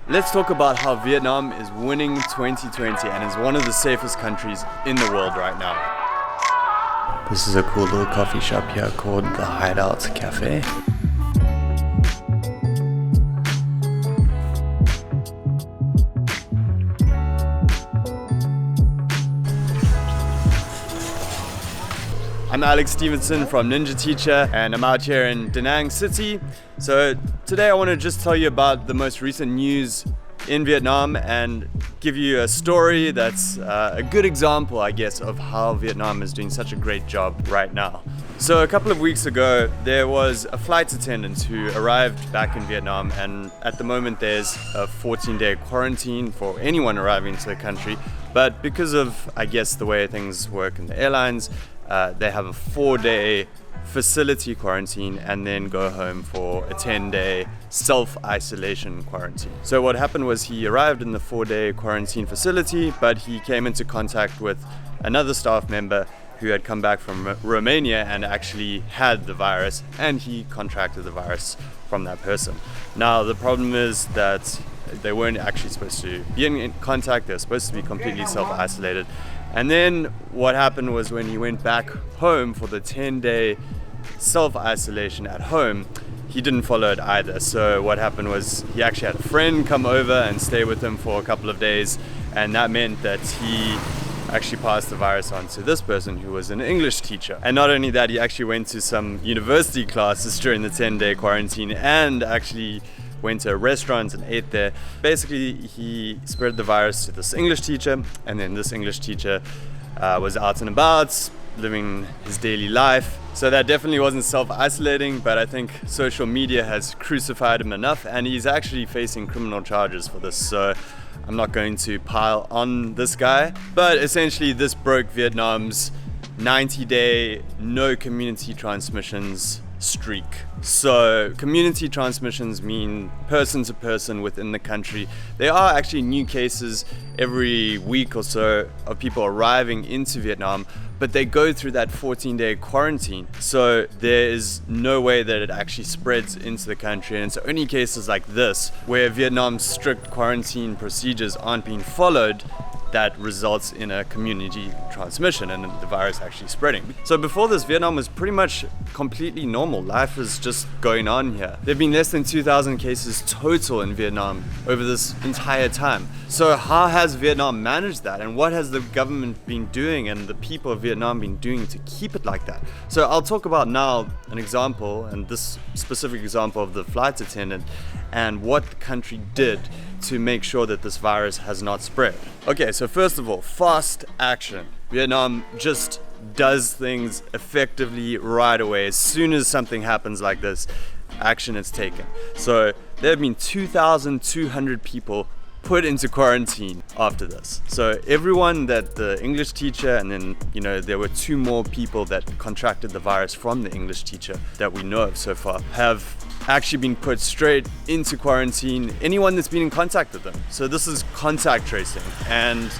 Let's talk about how Vietnam is winning 2020 and is one of the safest countries in the world right now. This is a cool little coffee shop here called the Hideout Cafe. I'm Alex Stevenson from Ninja Teacher, and I'm out here in Da Nang City. So today I want to just tell you about the most recent news in Vietnam and give you a story that's a good example, I guess, of how Vietnam is doing such a great job right now. So a couple of weeks ago, there was a flight attendant who arrived back in Vietnam, and at the moment there's a 14-day quarantine for anyone arriving to the country. But because of, I guess, the way things work in the airlines, they have a 4-day facility quarantine and then go home for a 10-day self-isolation quarantine. So what happened was he arrived in the 4-day quarantine facility, but he came into contact with another staff member who had come back from Romania and actually had the virus, and he contracted the virus from that person. Now the problem is that they weren't actually supposed to be in contact. They're supposed to be completely self-isolated. And then what happened was when he went back home for the 10-day self-isolation at home, he didn't follow it either. So what happened was he actually had a friend come over and stay with him for a couple of days, and that meant that he actually passed the virus on to this person who was an English teacher. And not only that, he actually went to some university classes during the 10-day quarantine and actually went to a restaurant and ate there. Basically, he spread the virus to this English teacher, and then this English teacher was out and about, living his daily life. So that definitely wasn't self-isolating, but I think social media has crucified him enough, and he's actually facing criminal charges for this. So I'm not going to pile on this guy, but essentially this broke Vietnam's 90-day no community transmissions streak. So community transmissions mean person to person within the country. There are actually new cases every week or so of people arriving into Vietnam, but they go through that 14-day quarantine. So there is no way that it actually spreads into the country. And it's only cases like this where Vietnam's strict quarantine procedures aren't being followed that results in a community transmission and the virus actually spreading. So before this, Vietnam was pretty much completely normal. Life was just going on here. There have been less than 2,000 cases total in Vietnam over this entire time. So how has Vietnam managed that, and what has the government been doing and the people of Vietnam been doing to keep it like that? So I'll talk about now an example, and this specific example of the flight attendant and what the country did to make sure that this virus has not spread. Okay, so first of all, fast action. Vietnam just does things effectively right away. As soon as something happens like this, action is taken. So there have been 2,200 people put into quarantine after this. So everyone that the English teacher, and then, there were 2 more people that contracted the virus from the English teacher that we know of so far, have actually been put straight into quarantine. Anyone that's been in contact with them. So this is contact tracing, and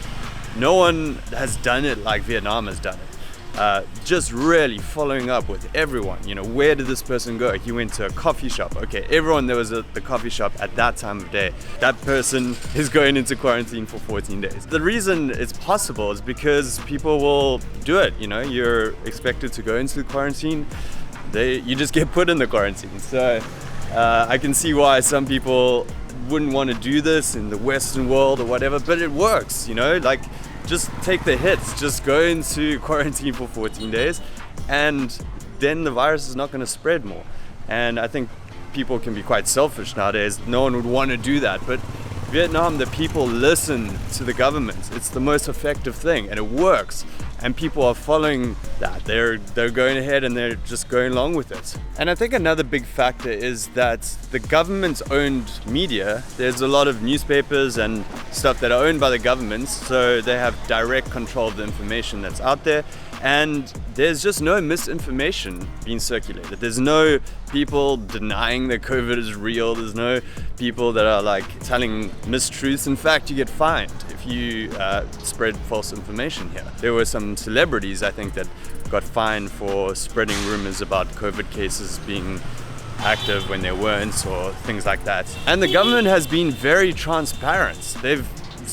no one has done it like Vietnam has done it. Just really following up with everyone. Where did this person go? He went to a coffee shop. Okay, everyone that was at the coffee shop at that time of day, that person is going into quarantine for 14 days. The reason it's possible is because people will do it. You're expected to go into quarantine. You just get put in the quarantine. So I can see why some people wouldn't want to do this in the Western world or whatever, but it works, just take the hits, just go into quarantine for 14 days, and then the virus is not going to spread more. And I think people can be quite selfish nowadays. No one would want to do that, but Vietnam, the people listen to the government. It's the most effective thing, and it works. And people are following that. They're going ahead and they're just going along with it. And I think another big factor is that the government-owned media, there's a lot of newspapers and stuff that are owned by the government, so they have direct control of the information that's out there. And there's just no misinformation being circulated. There's no people denying that COVID is real. There's no people that are telling mistruths. In fact, you get fined if you spread false information here. There were some celebrities, I think, that got fined for spreading rumors about COVID cases being active when they weren't, or things like that. And the government has been very transparent. They've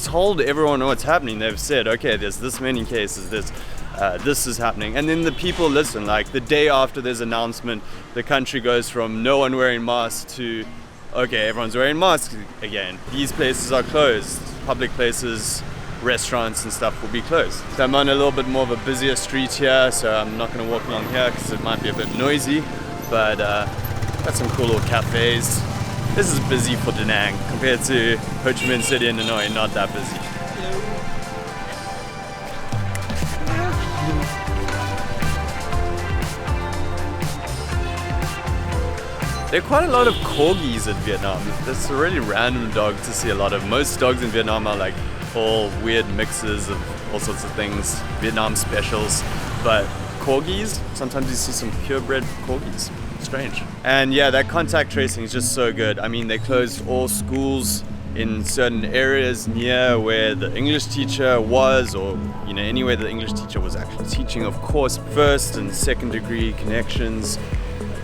told everyone what's happening. They've said, okay, there's this many cases, this is happening, and then the people listen. Like the day after there's announcement, the country goes from no one wearing masks to, okay, everyone's wearing masks again. These places are closed. Public places, restaurants and stuff will be closed. So I'm on a little bit more of a busier street here, so I'm not going to walk along here because it might be a bit noisy, but got some cool little cafes. This is busy for Da Nang compared to Ho Chi Minh City in Hanoi, not that busy. There are quite a lot of corgis in Vietnam. That's a really random dog to see a lot of. Most dogs in Vietnam are like all weird mixes of all sorts of things, Vietnam specials. But corgis, sometimes you see some purebred corgis. Strange. And yeah, that contact tracing is just so good. I mean, they closed all schools in certain areas near where the English teacher was, or anywhere the English teacher was actually teaching. Of course, first and second degree connections,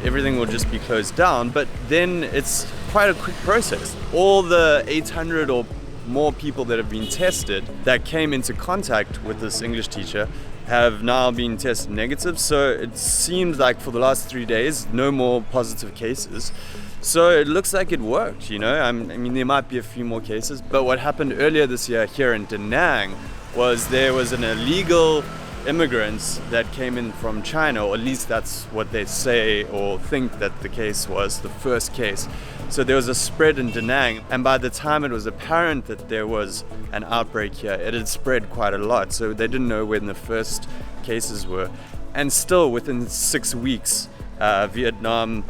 everything will just be closed down, but then it's quite a quick process. All the 800 or more people that have been tested that came into contact with this English teacher have now been tested negative, so it seems like for the last 3 days, no more positive cases. So it looks like it worked, I mean, there might be a few more cases, but what happened earlier this year here in Da Nang was there was an illegal immigrants that came in from China, or at least that's what they say or think that the case was, the first case. So there was a spread in Da Nang, and by the time it was apparent that there was an outbreak here, it had spread quite a lot. So they didn't know when the first cases were. And still within 6 weeks, Vietnam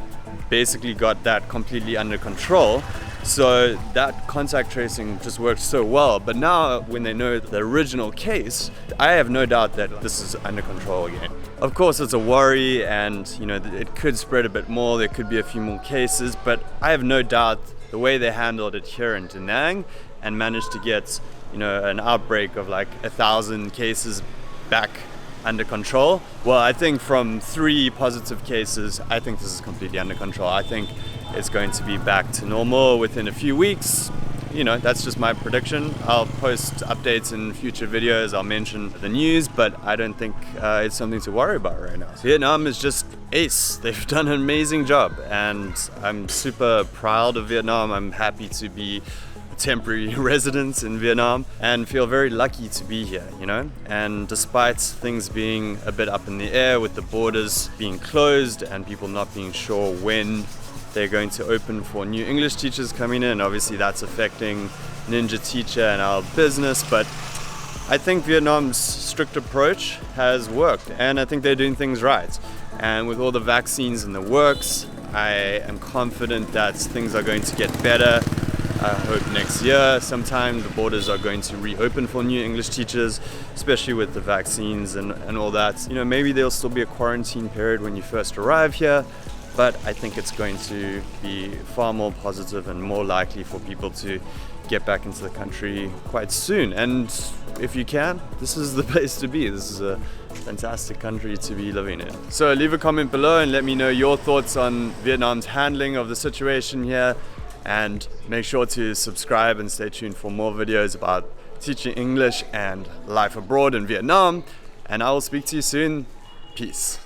basically got that completely under control. So that contact tracing just worked so well. But now when they know the original case, I have no doubt that this is under control again. Of course, it's a worry, and it could spread a bit more. There could be a few more cases, but I have no doubt the way they handled it here in Da Nang and managed to get an outbreak of like 1,000 cases back under control. Well, I think from 3 positive cases, I think this is completely under control. I think it's going to be back to normal within a few weeks. That's just my prediction. I'll post updates in future videos. I'll mention the news, but I don't think it's something to worry about right now. Vietnam is just ace. They've done an amazing job, and I'm super proud of Vietnam. I'm happy to be temporary residents in Vietnam and feel very lucky to be here, and despite things being a bit up in the air with the borders being closed and people not being sure when they're going to open for new English teachers coming in, obviously that's affecting Ninja Teacher and our business, but I think Vietnam's strict approach has worked, and I think they're doing things right. And with all the vaccines in the works, I am confident that things are going to get better. I hope next year sometime the borders are going to reopen for new English teachers, especially with the vaccines and all that. Maybe there'll still be a quarantine period when you first arrive here, but I think it's going to be far more positive and more likely for people to get back into the country quite soon. And if you can, this is the place to be. This is a fantastic country to be living in. So leave a comment below and let me know your thoughts on Vietnam's handling of the situation here. And make sure to subscribe and stay tuned for more videos about teaching English and life abroad in Vietnam. And I will speak to you soon. Peace.